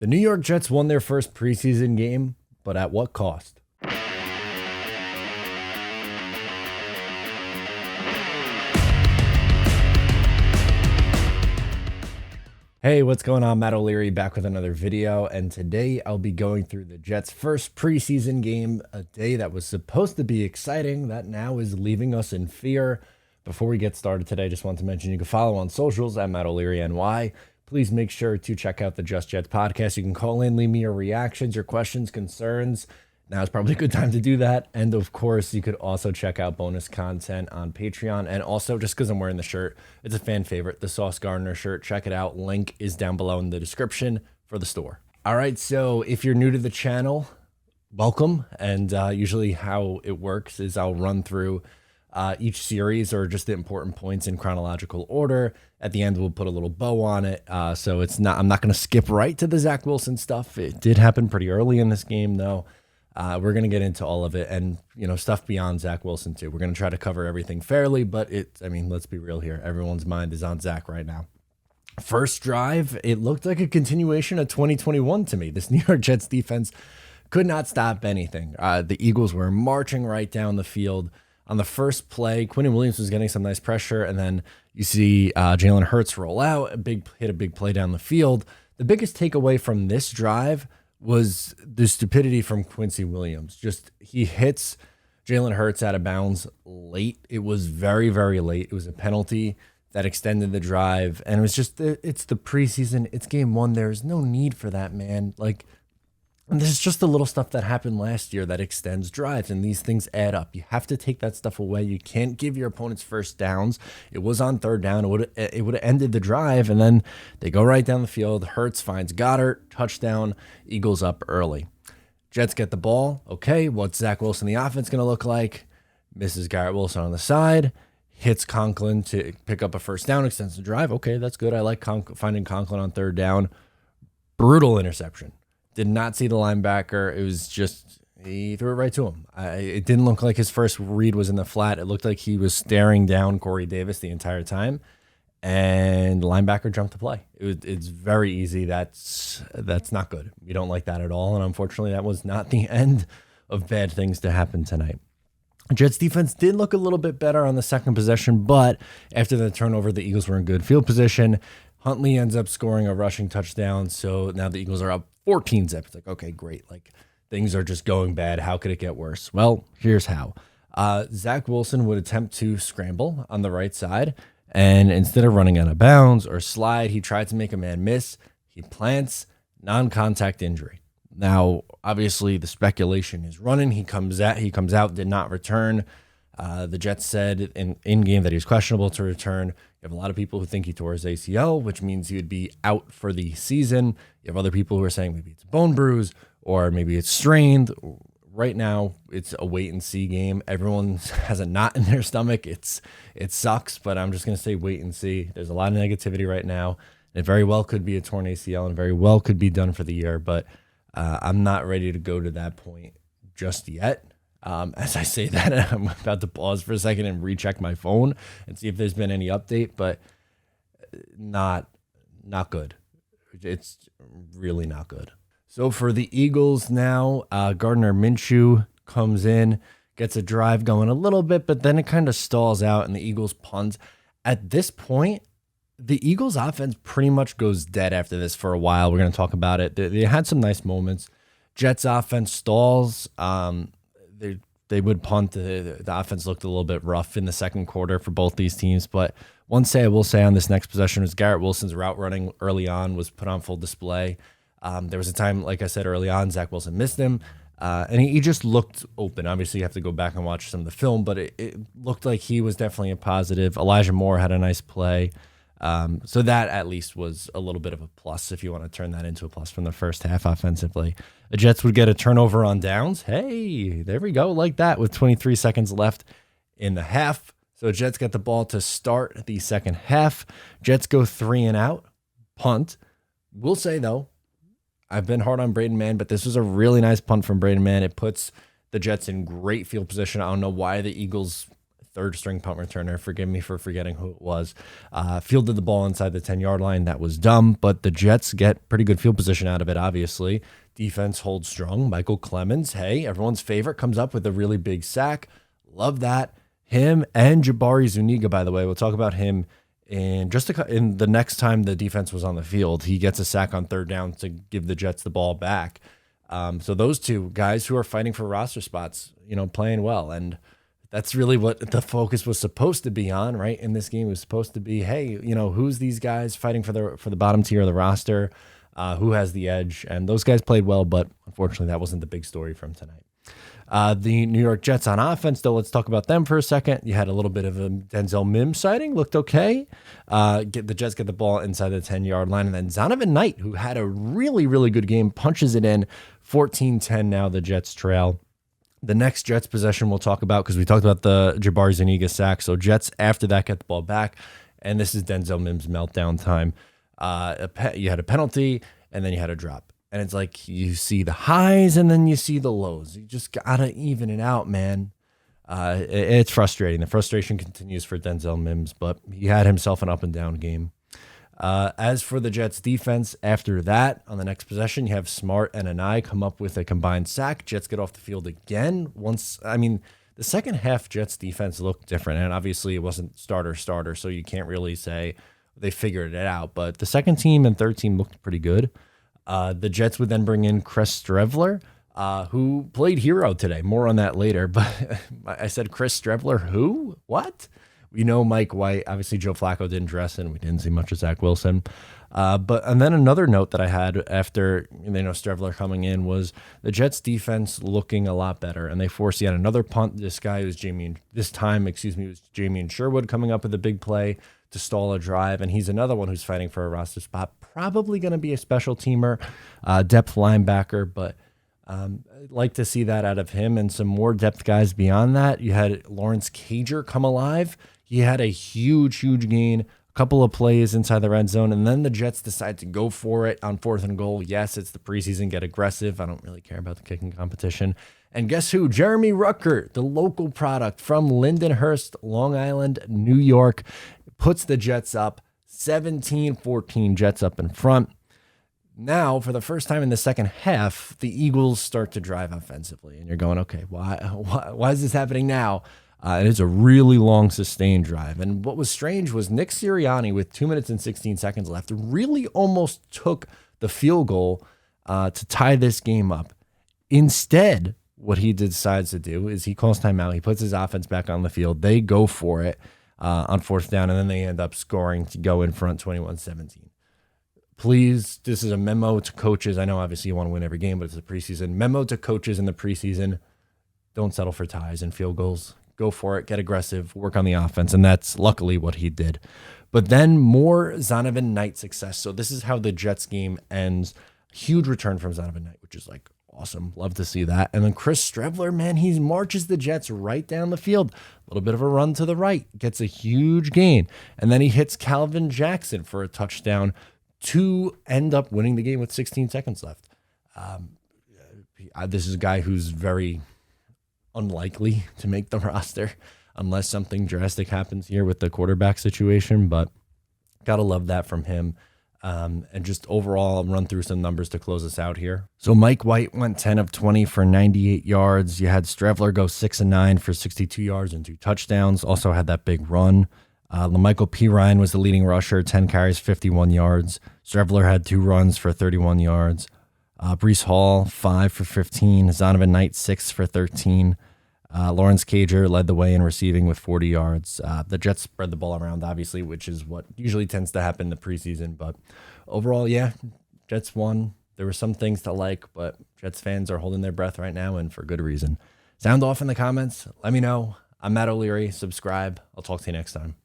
The New York Jets won their first preseason game, but at what cost? Hey, what's going on? Matt O'Leary back with another video, and today I'll be going through the Jets' first preseason game, a day that was supposed to be exciting that now is leaving us in fear. Before we get started today, I just want to mention you can follow on socials at Matt O'Leary NY. Please make sure to check out the Just Jets podcast. You can call in, leave me your reactions, your questions, concerns. Now is probably a good time to do that. And of course, you could also check out bonus content on Patreon. And also, just because I'm wearing the shirt, it's a fan favorite, the Sauce Gardner shirt. Check it out. Link is down below in the description for the store. All right, so if you're new to the channel, welcome. And usually how it works is I'll run through each series or just the important points in chronological order. At the end, we'll put a little bow on it. So I'm not going to skip right to the Zach Wilson stuff. It did happen pretty early in this game, though. We're going to get into all of it and, stuff beyond Zach Wilson, too. We're going to try to cover everything fairly, but let's be real here. Everyone's mind is on Zach right now. First drive, it looked like a continuation of 2021 to me. This New York Jets defense could not stop anything. The Eagles were marching right down the field. On the first play, Quinnen Williams was getting some nice pressure, and then you see Jalen Hurts roll out, hit a big play down the field. The biggest takeaway from this drive was the stupidity from Quincy Williams. He hits Jalen Hurts out of bounds late. It was very, very late. It was a penalty that extended the drive, and it was it's the preseason. It's game one. There's no need for that, man. And this is just the little stuff that happened last year that extends drives, and these things add up. You have to take that stuff away. You can't give your opponents first downs. It was on third down. It would have ended the drive, and then they go right down the field. Hurts finds Goddard, touchdown, Eagles up early. Jets get the ball. Okay, what's Zach Wilson, the offense, going to look like? Misses Garrett Wilson on the side, hits Conklin to pick up a first down, extends the drive. Okay, that's good. I like finding Conklin on third down. Brutal interception. Did not see the linebacker. It was he threw it right to him. It didn't look like his first read was in the flat. It looked like he was staring down Corey Davis the entire time, and the linebacker jumped the play. It's very easy. That's not good. We don't like that at all, and unfortunately, that was not the end of bad things to happen tonight. Jets defense did look a little bit better on the second possession, but after the turnover, the Eagles were in good field position. Huntley ends up scoring a rushing touchdown, so now the Eagles are up 14-zip. It's like, okay, great. Things are just going bad. How could it get worse? Well, here's how. Zach Wilson would attempt to scramble on the right side, and instead of running out of bounds or slide, he tried to make a man miss. He plants, non-contact injury. Now, obviously, the speculation is running. He comes out, did not return. The Jets said in-game that he was questionable to return. You have a lot of people who think he tore his ACL, which means he would be out for the season. You have other people who are saying maybe it's a bone bruise or maybe it's strained. Right now, it's a wait-and-see game. Everyone has a knot in their stomach. It sucks, but I'm just going to say wait and see. There's a lot of negativity right now. It very well could be a torn ACL and very well could be done for the year, but I'm not ready to go to that point just yet. As I say that, I'm about to pause for a second and recheck my phone and see if there's been any update, but not good. It's really not good. So for the Eagles now, Gardner Minshew comes in, gets a drive going a little bit, but then it kind of stalls out and the Eagles punt. At this point, the Eagles offense pretty much goes dead after this for a while. We're going to talk about it. They had some nice moments. Jets offense stalls. They would punt. The offense looked a little bit rough in the second quarter for both these teams. But one say I will say on this next possession was Garrett Wilson's route running early on was put on full display. There was a time, like I said early on, Zach Wilson missed him. And he just looked open. Obviously, you have to go back and watch some of the film, but it looked like he was definitely a positive. Elijah Moore had a nice play. So that at least was a little bit of a plus if you want to turn that into a plus from the first half offensively. The Jets would get a turnover on downs. Hey, there we go, like that with 23 seconds left in the half. So Jets get the ball to start the second half. Jets go 3 and out, punt. We'll say, though, I've been hard on Braden Mann, but this was a really nice punt from Braden Mann. It puts the Jets in great field position. I don't know why the Eagles third string punt returner. Forgive me for forgetting who it was. Fielded the ball inside the 10-yard line. That was dumb, but the Jets get pretty good field position out of it, obviously. Defense holds strong. Michael Clemens, hey, everyone's favorite, comes up with a really big sack. Love that. Him and Jabari Zuniga, by the way, we'll talk about him in the next time the defense was on the field. He gets a sack on third down to give the Jets the ball back. So those two guys who are fighting for roster spots, playing well. And that's really what the focus was supposed to be on, right? In this game, it was supposed to be, hey, who's these guys fighting for the bottom tier of the roster? Who has the edge? And those guys played well, but unfortunately, that wasn't the big story from tonight. The New York Jets on offense, though, let's talk about them for a second. You had a little bit of a Denzel Mims sighting, looked okay. The Jets get the ball inside the 10-yard line, and then Zonovan Knight, who had a really, really good game, punches it in. 14-10 now, the Jets trail. The next Jets possession we'll talk about, because we talked about the Jabari Zuniga sack. So Jets, after that, get the ball back, and this is Denzel Mims' meltdown time. You had a penalty, and then you had a drop. And it's like you see the highs and then you see the lows. You just got to even it out, man. It's frustrating. The frustration continues for Denzel Mims, but he had himself an up and down game. As for the Jets defense, after that, on the next possession, you have Smart and Anai come up with a combined sack. Jets get off the field again. The second half Jets defense looked different, and obviously it wasn't starter, so you can't really say they figured it out. But the second team and third team looked pretty good. The Jets would then bring in Chris Streveler, who played hero today. More on that later. But I said Chris Streveler, who? What? We know Mike White. Obviously, Joe Flacco didn't dress in. We didn't see much of Zach Wilson. And then another note that I had after Streveler coming in was the Jets defense looking a lot better, and they forced yet another punt. This was Jamie Sherwood coming up with a big play to stall a drive, and he's another one who's fighting for a roster spot. Probably going to be a special teamer, depth linebacker, but I'd like to see that out of him and some more depth guys beyond that. You had Lawrence Cager come alive. He had a huge gain, a couple of plays inside the red zone, and then the Jets decide to go for it on 4th and goal. Yes, it's the preseason, get aggressive. I don't really care about the kicking competition. And guess who? Jeremy Rucker, the local product from Lindenhurst, Long Island, New York, puts the Jets up 17-14, Jets up in front. Now, for the first time in the second half, the Eagles start to drive offensively. And you're going, okay, why is this happening now? It is a really long, sustained drive. And what was strange was Nick Sirianni, with 2 minutes and 16 seconds left, really almost took the field goal to tie this game up. Instead, what he decides to do is he calls timeout. He puts his offense back on the field. They go for it on 4th down, and then they end up scoring to go in front 21-17. Please, this is a memo to coaches. I know obviously you want to win every game, but it's the preseason. Memo to coaches in the preseason: don't settle for ties and field goals. Go for it, get aggressive, work on the offense, and that's luckily what he did. But then more Zonovan Knight success. So this is how the Jets game ends. Huge return from Zonovan Knight, which is like awesome. Love to see that. And then Chris Streveler, man, he marches the Jets right down the field. A little bit of a run to the right, gets a huge gain. And then he hits Calvin Jackson for a touchdown to end up winning the game with 16 seconds left. This is a guy who's very unlikely to make the roster unless something drastic happens here with the quarterback situation, but gotta love that from him. And just overall, I'll run through some numbers to close us out here. So Mike White went 10 of 20 for 98 yards. You had Streveler go 6 of 9 for 62 yards and 2 touchdowns. Also had that big run. LaMichael P. Ryan was the leading rusher, 10 carries, 51 yards. Streveler had 2 runs for 31 yards. Breece Hall, 5 for 15. Zonovan Knight, 6 for 13. Lawrence Cager led the way in receiving with 40 yards. The Jets spread the ball around, obviously, which is what usually tends to happen in the preseason. But overall, yeah, Jets won. There were some things to like, but Jets fans are holding their breath right now, and for good reason. Sound off in the comments. Let me know. I'm Matt O'Leary. Subscribe. I'll talk to you next time.